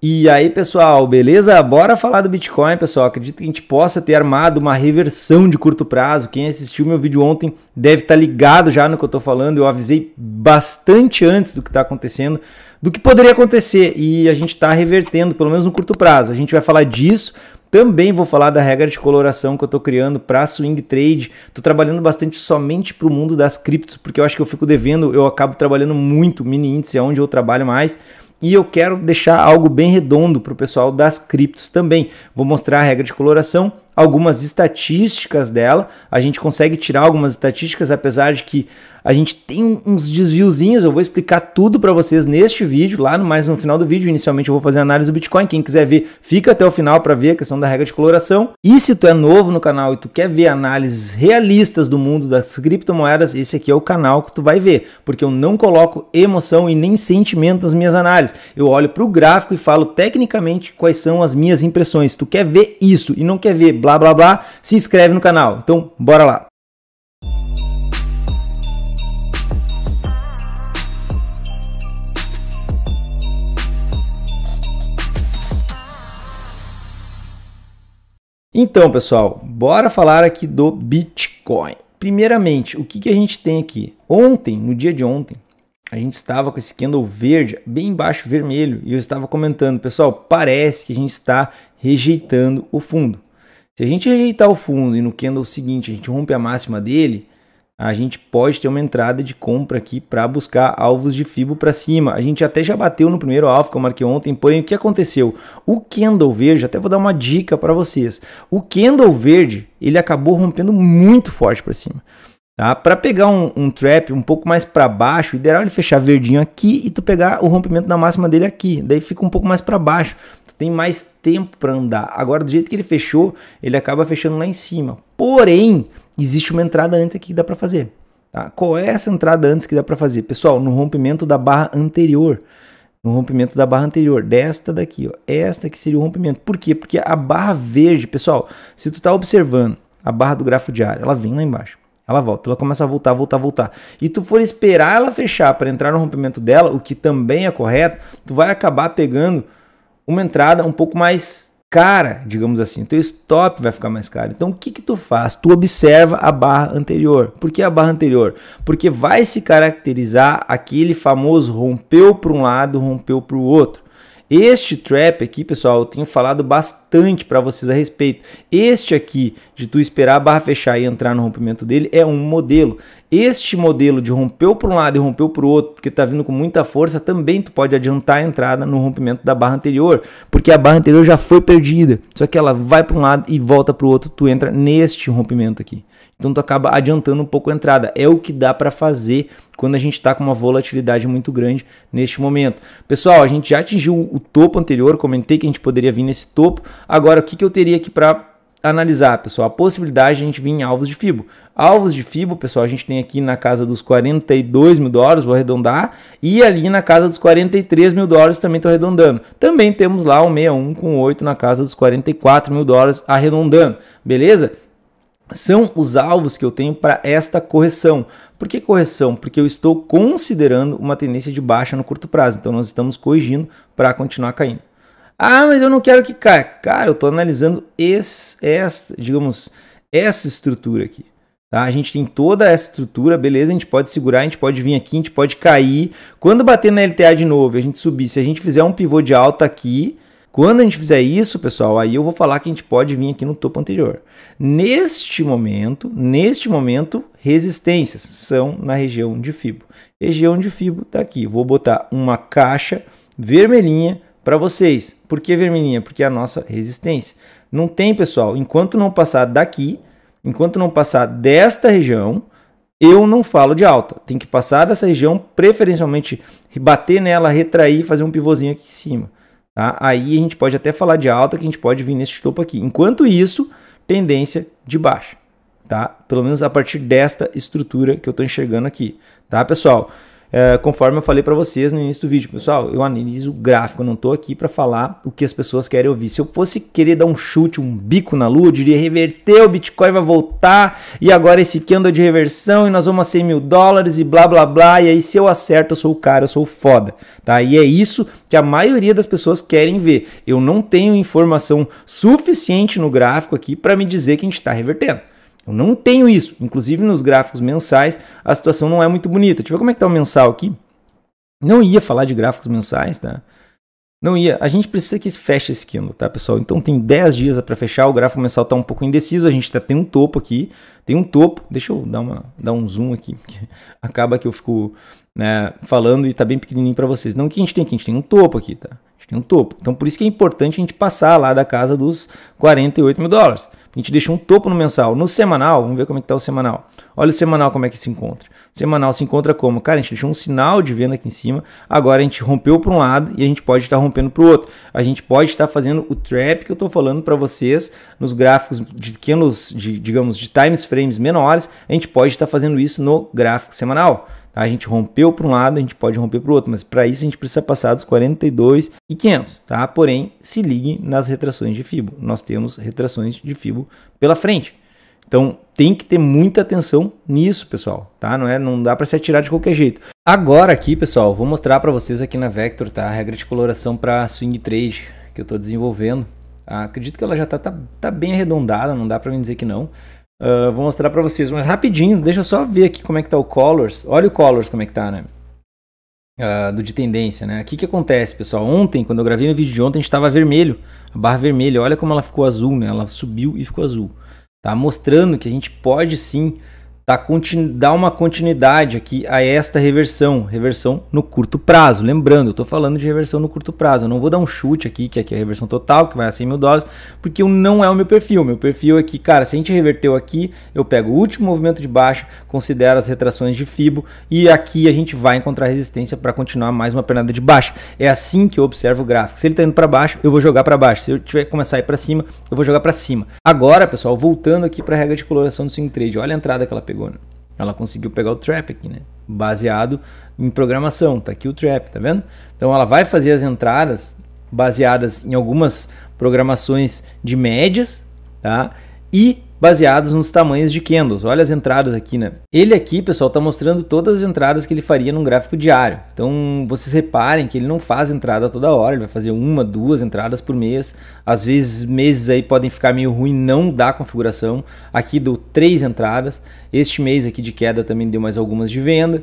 E aí, pessoal, beleza? Bora falar do Bitcoin, pessoal. Acredito que a gente possa ter armado uma reversão de curto prazo. Quem assistiu meu vídeo ontem deve estar ligado já no que eu tô falando. Eu avisei bastante antes do que está acontecendo, do que poderia acontecer. E a gente está revertendo, pelo menos no curto prazo. A gente vai falar disso. Também vou falar da regra de coloração que eu estou criando para swing trade. Estou trabalhando bastante somente para o mundo das criptos, porque eu acho que eu fico devendo, eu acabo trabalhando muito mini índice, é onde eu trabalho mais. E eu quero deixar algo bem redondo para o pessoal das criptos também. Vou mostrar a regra de coloração, algumas estatísticas dela. A gente consegue tirar algumas estatísticas, apesar de que a gente tem uns desviozinhos. Eu vou explicar tudo para vocês neste vídeo, mais no final do vídeo. Inicialmente eu vou fazer a análise do Bitcoin. Quem quiser ver, fica até o final para ver a questão da regra de coloração. E se tu é novo no canal e tu quer ver análises realistas do mundo das criptomoedas, esse aqui é o canal que tu vai ver, porque eu não coloco emoção e nem sentimento nas minhas análises. Eu olho para o gráfico e falo tecnicamente quais são as minhas impressões. Se tu quer ver isso e não quer ver blá blá blá, se inscreve no canal. Então, bora lá. Então, pessoal, bora falar aqui do Bitcoin. Primeiramente, o que a gente tem aqui? Ontem, no dia de ontem, a gente estava com esse candle verde bem embaixo vermelho e eu estava comentando, pessoal, parece que a gente está rejeitando o fundo. Se a gente rejeitar o fundo e no candle seguinte a gente rompe a máxima dele, a gente pode ter uma entrada de compra aqui para buscar alvos de Fibo para cima. A gente até já bateu no primeiro alvo que eu marquei ontem, porém o que aconteceu? O candle verde, até vou dar uma dica para vocês. O candle verde, ele acabou rompendo muito forte para cima. Tá? Para pegar um trap um pouco mais para baixo, o ideal é ele fechar verdinho aqui e tu pegar o rompimento da máxima dele aqui. Daí fica um pouco mais para baixo. Tu tem mais tempo para andar. Agora, do jeito que ele fechou, ele acaba fechando lá em cima. Porém, existe uma entrada antes aqui que dá para fazer. Tá? Qual é essa entrada antes que dá para fazer? Pessoal, no rompimento da barra anterior. No rompimento da barra anterior, desta daqui, ó. Esta aqui seria o rompimento. Por quê? Porque a barra verde, pessoal, se tu tá observando a barra do gráfico diário, ela vem lá embaixo. Ela volta, ela começa a voltar. E tu for esperar ela fechar para entrar no rompimento dela, o que também é correto, tu vai acabar pegando uma entrada um pouco mais cara, digamos assim. Teu stop vai ficar mais caro. Então o que tu faz? Tu observa a barra anterior. Por que a barra anterior? Porque vai se caracterizar aquele famoso rompeu para um lado, rompeu para o outro. Este trap aqui, pessoal, eu tenho falado bastante para vocês a respeito. Este aqui, de tu esperar a barra fechar e entrar no rompimento dele, é um modelo. Este modelo de rompeu para um lado e rompeu para o outro, porque está vindo com muita força, também tu pode adiantar a entrada no rompimento da barra anterior, porque a barra anterior já foi perdida, só que ela vai para um lado e volta para o outro, tu entra neste rompimento aqui. Então tu acaba adiantando um pouco a entrada. É o que dá para fazer quando a gente está com uma volatilidade muito grande neste momento. Pessoal, a gente já atingiu o topo anterior, comentei que a gente poderia vir nesse topo. Agora, o que eu teria aqui para analisar, pessoal? A possibilidade de a gente vir em alvos de Fibo. Alvos de Fibo, pessoal, a gente tem aqui na casa dos 42 mil dólares, vou arredondar, e ali na casa dos 43 mil dólares também estou arredondando. Também temos lá o 61 com 8 na casa dos 44 mil dólares arredondando, beleza? São os alvos que eu tenho para esta correção. Por que correção? Porque eu estou considerando uma tendência de baixa no curto prazo. Então nós estamos corrigindo para continuar caindo. Ah, mas eu não quero que caia. Cara, eu estou analisando essa estrutura aqui. Tá? A gente tem toda essa estrutura, beleza? A gente pode segurar, a gente pode vir aqui, a gente pode cair. Quando bater na LTA de novo, a gente subir, se a gente fizer um pivô de alta aqui, quando a gente fizer isso, pessoal, aí eu vou falar que a gente pode vir aqui no topo anterior. Neste momento, resistências são na região de Fibo. Região de Fibo tá aqui. Vou botar uma caixa vermelhinha para vocês. Por que vermelhinha? Porque é a nossa resistência. Não tem, pessoal, enquanto não passar daqui, enquanto não passar desta região, eu não falo de alta. Tem que passar dessa região, preferencialmente bater nela, retrair e fazer um pivôzinho aqui em cima. Tá? Aí a gente pode até falar de alta, que a gente pode vir nesse topo aqui. Enquanto isso, tendência de baixa. Tá? Pelo menos a partir desta estrutura que eu estou enxergando aqui. Tá, pessoal? conforme eu falei para vocês no início do vídeo. Pessoal, eu analiso o gráfico, eu não tô aqui para falar o que as pessoas querem ouvir. Se eu fosse querer dar um chute, um bico na lua, eu diria reverter, o Bitcoin vai voltar, e agora esse candle de reversão, e nós vamos a 100 mil dólares, e blá blá blá, e aí se eu acerto, eu sou o cara, eu sou o foda, tá? E é isso que a maioria das pessoas querem ver. Eu não tenho informação suficiente no gráfico aqui para me dizer que a gente está revertendo. Eu não tenho isso. Inclusive nos gráficos mensais a situação não é muito bonita. Deixa eu ver como é que tá o mensal aqui. Não ia falar de gráficos mensais, tá? Não ia. A gente precisa que feche esse candle, tá, pessoal? Então tem 10 dias para fechar. O gráfico mensal tá um pouco indeciso. A gente tem um topo aqui. Tem um topo. Deixa eu dar um zoom aqui. Porque acaba que eu fico, né, falando e tá bem pequenininho para vocês. Não, o que a gente tem aqui? A gente tem um topo aqui, tá? A gente tem um topo. Então por isso que é importante a gente passar lá da casa dos 48 mil dólares. A gente deixa um topo no mensal. No semanal, vamos ver como é que está o semanal. Olha o semanal como é que se encontra. O semanal se encontra como? Cara, a gente deixou um sinal de venda aqui em cima. Agora a gente rompeu para um lado e a gente pode estar rompendo para o outro. A gente pode estar fazendo o trap que eu estou falando para vocês nos gráficos de pequenos, digamos, de times frames menores. A gente pode estar fazendo isso no gráfico semanal. A gente rompeu para um lado, a gente pode romper para o outro, mas para isso a gente precisa passar dos 42.500, tá? Porém, se ligue nas retrações de Fibo. Nós temos retrações de Fibo pela frente. Então, tem que ter muita atenção nisso, pessoal, tá? Não dá para se atirar de qualquer jeito. Agora aqui, pessoal, vou mostrar para vocês aqui na Vector, tá? A regra de coloração para swing trade que eu estou desenvolvendo. Acredito que ela já tá bem arredondada, não dá para mim dizer que não. Vou mostrar para vocês, mas rapidinho, deixa eu só ver aqui como é que tá o Colors. Olha o Colors como é que tá, né? Do de tendência, né? O que acontece, pessoal? Ontem, quando eu gravei no vídeo de ontem, a gente estava vermelho, a barra vermelha. Olha como ela ficou azul, né? Ela subiu e ficou azul. Tá mostrando que a gente pode sim dar uma continuidade aqui a esta reversão no curto prazo. Lembrando, eu estou falando de reversão no curto prazo, eu não vou dar um chute aqui, que aqui é a reversão total, que vai a 100 mil dólares, porque não é o meu perfil. Meu perfil é que, cara, se a gente reverteu aqui, eu pego o último movimento de baixa, considero as retrações de Fibo, e aqui a gente vai encontrar resistência para continuar mais uma pernada de baixa. É assim que eu observo o gráfico. Se ele está indo para baixo, eu vou jogar para baixo. Se eu tiver que começar a ir para cima, eu vou jogar para cima. Agora, pessoal, voltando aqui para a regra de coloração do swing trade, olha a entrada que ela pegou. Ela conseguiu pegar o trap aqui, né? Baseado em programação. Tá aqui o trap, tá vendo? Então ela vai fazer as entradas baseadas em algumas programações de médias, tá? E baseados nos tamanhos de candles. Olha as entradas aqui, né? Ele aqui, pessoal, tá mostrando todas as entradas que ele faria num gráfico diário. Então, vocês reparem que ele não faz entrada toda hora, ele vai fazer 1, 2 entradas por mês. Às vezes, meses aí podem ficar meio ruim, não dá configuração. Aqui deu 3 entradas. Este mês aqui de queda também deu mais algumas de venda.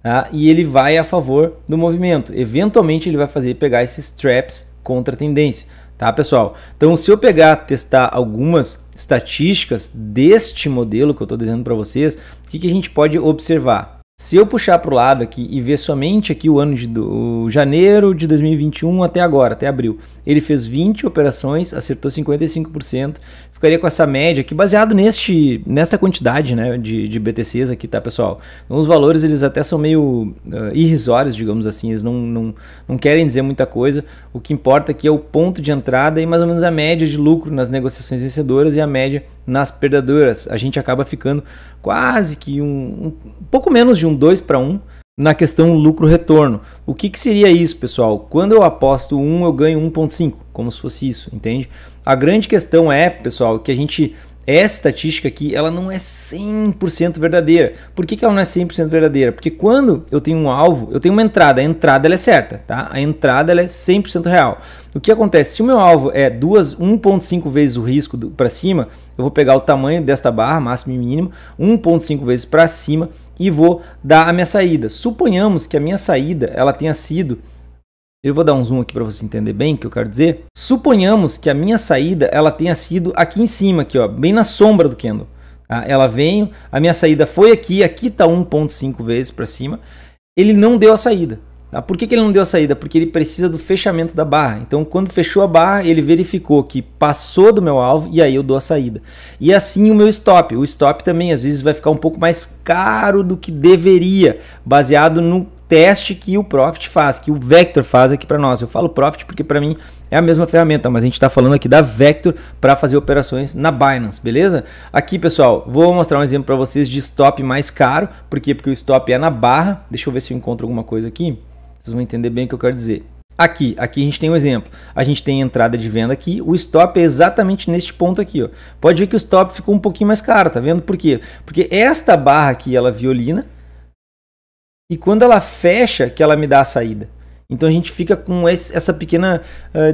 Tá? E ele vai a favor do movimento. Eventualmente, ele vai pegar esses traps contra a tendência. Tá, pessoal? Então, se eu testar algumas estatísticas deste modelo que eu estou dizendo para vocês, o que a gente pode observar? Se eu puxar para o lado aqui e ver somente aqui o ano de janeiro de 2021 até agora, até abril, ele fez 20 operações, acertou 55%, ficaria com essa média aqui, baseado nesta quantidade, né, de BTCs aqui, tá, pessoal? Então, os valores, eles até são meio irrisórios, digamos assim, eles não querem dizer muita coisa. O que importa aqui é o ponto de entrada e mais ou menos a média de lucro nas negociações vencedoras e a média nas perdedoras. A gente acaba ficando quase que um pouco menos de um 2-1 na questão lucro-retorno. O que seria isso, pessoal? Quando eu aposto 1, eu ganho 1,5, como se fosse isso, entende? A grande questão é, pessoal, que essa estatística aqui, ela não é 100% verdadeira. Por que ela não é 100% verdadeira? Porque quando eu tenho um alvo, eu tenho uma entrada, a entrada ela é certa, tá? A entrada ela é 100% real. O que acontece? Se o meu alvo é 1,5 vezes o risco para cima, eu vou pegar o tamanho desta barra, máximo e mínimo, 1,5 vezes para cima e vou dar a minha saída. Suponhamos que a minha saída ela tenha sido... Eu vou dar um zoom aqui para você entender bem o que eu quero dizer. Suponhamos que a minha saída ela tenha sido aqui em cima, aqui, ó, bem na sombra do candle. Tá? Ela veio, a minha saída foi aqui está 1,5 vezes para cima. Ele não deu a saída. Tá? Por que ele não deu a saída? Porque ele precisa do fechamento da barra. Então, quando fechou a barra, ele verificou que passou do meu alvo e aí eu dou a saída. E assim o meu stop. O stop também às vezes vai ficar um pouco mais caro do que deveria, baseado no teste que o Profit faz, que o Vector faz aqui para nós. Eu falo Profit porque para mim é a mesma ferramenta, mas a gente está falando aqui da Vector para fazer operações na Binance, beleza? Aqui, pessoal, vou mostrar um exemplo para vocês de stop mais caro. Por quê? Porque o stop é na barra. Deixa eu ver se eu encontro alguma coisa aqui. Vocês vão entender bem o que eu quero dizer. Aqui a gente tem um exemplo. A gente tem entrada de venda aqui. O stop é exatamente neste ponto aqui, ó. Pode ver que o stop ficou um pouquinho mais caro, tá vendo? Por quê? Porque esta barra aqui, ela violina. E quando ela fecha, que ela me dá a saída. Então a gente fica com essa pequena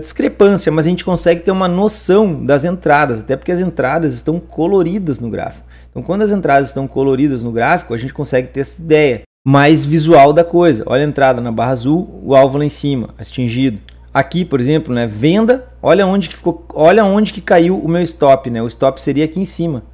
discrepância, mas a gente consegue ter uma noção das entradas, até porque as entradas estão coloridas no gráfico. Então quando as entradas estão coloridas no gráfico, a gente consegue ter essa ideia mais visual da coisa. Olha a entrada na barra azul, o alvo lá em cima, atingido. Aqui, por exemplo, né, venda, olha onde que ficou, olha onde que caiu o meu stop, né? O stop seria aqui em cima.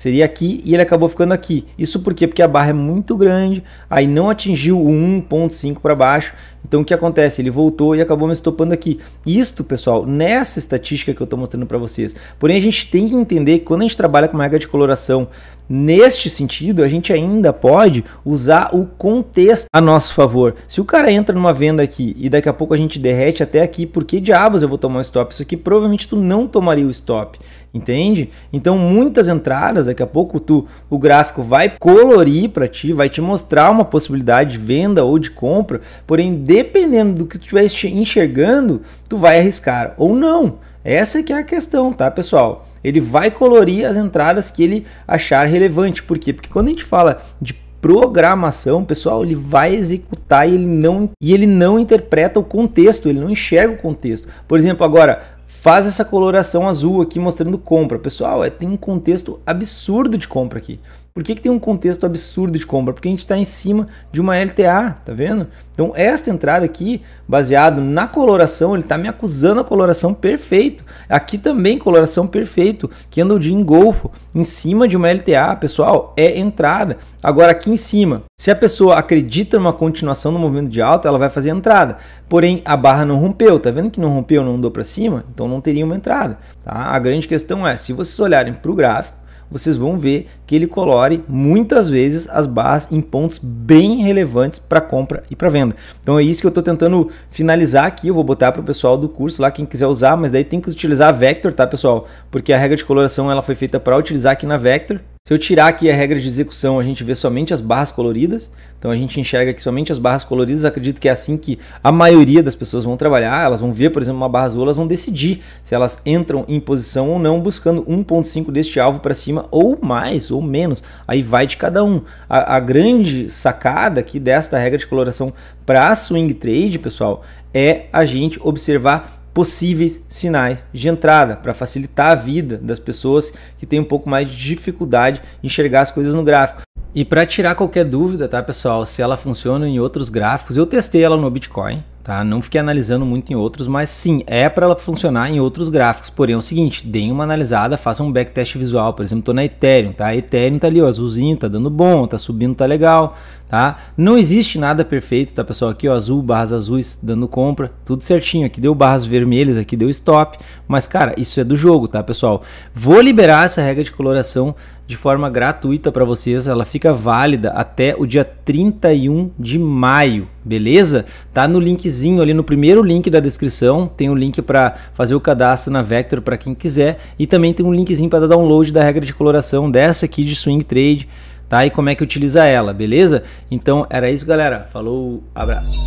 Seria aqui e ele acabou ficando aqui. Isso por quê? Porque a barra é muito grande, aí não atingiu o 1.5 para baixo. Então o que acontece? Ele voltou e acabou me estopando aqui. Isto, pessoal, nessa estatística que eu estou mostrando para vocês. Porém, a gente tem que entender que quando a gente trabalha com uma regra de coloração neste sentido, a gente ainda pode usar o contexto a nosso favor. Se o cara entra numa venda aqui e daqui a pouco a gente derrete até aqui, por que diabos eu vou tomar um stop? Isso aqui provavelmente tu não tomaria o stop. Entende? Então muitas entradas, daqui a pouco o gráfico vai colorir para ti, vai te mostrar uma possibilidade de venda ou de compra, porém dependendo do que tu estiver enxergando, tu vai arriscar ou não. Essa que é a questão, tá, pessoal? Ele vai colorir as entradas que ele achar relevante. Por quê? Porque quando a gente fala de programação, pessoal, ele vai executar e ele não interpreta o contexto, ele não enxerga o contexto. Por exemplo, agora faz essa coloração azul aqui mostrando compra. Pessoal, tem um contexto absurdo de compra aqui. Por que tem um contexto absurdo de compra? Porque a gente está em cima de uma LTA, tá vendo? Então esta entrada aqui, baseado na coloração, ele está me acusando a coloração perfeito. Aqui também coloração perfeito, candle de engolfo em cima de uma LTA, pessoal, é entrada. Agora aqui em cima, se a pessoa acredita numa continuação do movimento de alta, ela vai fazer entrada. Porém, a barra não rompeu, tá vendo que não rompeu, não andou para cima? Então não teria uma entrada, tá? A grande questão é, se vocês olharem para o gráfico, vocês vão ver que ele colore muitas vezes as barras em pontos bem relevantes para compra e para venda. Então é isso que eu estou tentando finalizar aqui. Eu vou botar para o pessoal do curso lá, quem quiser usar, mas daí tem que utilizar a Vector, tá, pessoal? Porque a regra de coloração ela foi feita para utilizar aqui na Vector. Se eu tirar aqui a regra de execução, a gente vê somente as barras coloridas. Então a gente enxerga aqui somente as barras coloridas. Acredito que é assim que a maioria das pessoas vão trabalhar. Elas vão ver, por exemplo, uma barra azul, elas vão decidir se elas entram em posição ou não, buscando 1.5 deste alvo para cima, ou mais, ou menos. Aí vai de cada um. A grande sacada aqui desta regra de coloração para swing trade, pessoal, é a gente observar possíveis sinais de entrada para facilitar a vida das pessoas que têm um pouco mais de dificuldade de enxergar as coisas no gráfico. E para tirar qualquer dúvida, tá, pessoal, se ela funciona em outros gráficos, eu testei ela no Bitcoin, tá? Não fiquei analisando muito em outros, mas sim, é para ela funcionar em outros gráficos. Porém é o seguinte, deem uma analisada, façam um backtest visual. Por exemplo, tô na Ethereum, tá? A Ethereum tá ali, ó, azulzinho, tá dando bom, tá subindo, tá legal, tá? Não existe nada perfeito, tá, pessoal? Aqui, ó, azul, barras azuis dando compra, tudo certinho. Aqui deu barras vermelhas, aqui deu stop, mas cara, isso é do jogo, tá, pessoal? Vou liberar essa regra de coloração de forma gratuita para vocês, ela fica válida até o dia 31 de maio, beleza? Tá no linkzinho ali, no primeiro link da descrição, tem um link para fazer o cadastro na Vector para quem quiser, e também tem um linkzinho para dar download da regra de coloração dessa aqui de swing trade, tá? E como é que utiliza ela, beleza? Então era isso, galera. Falou, abraço.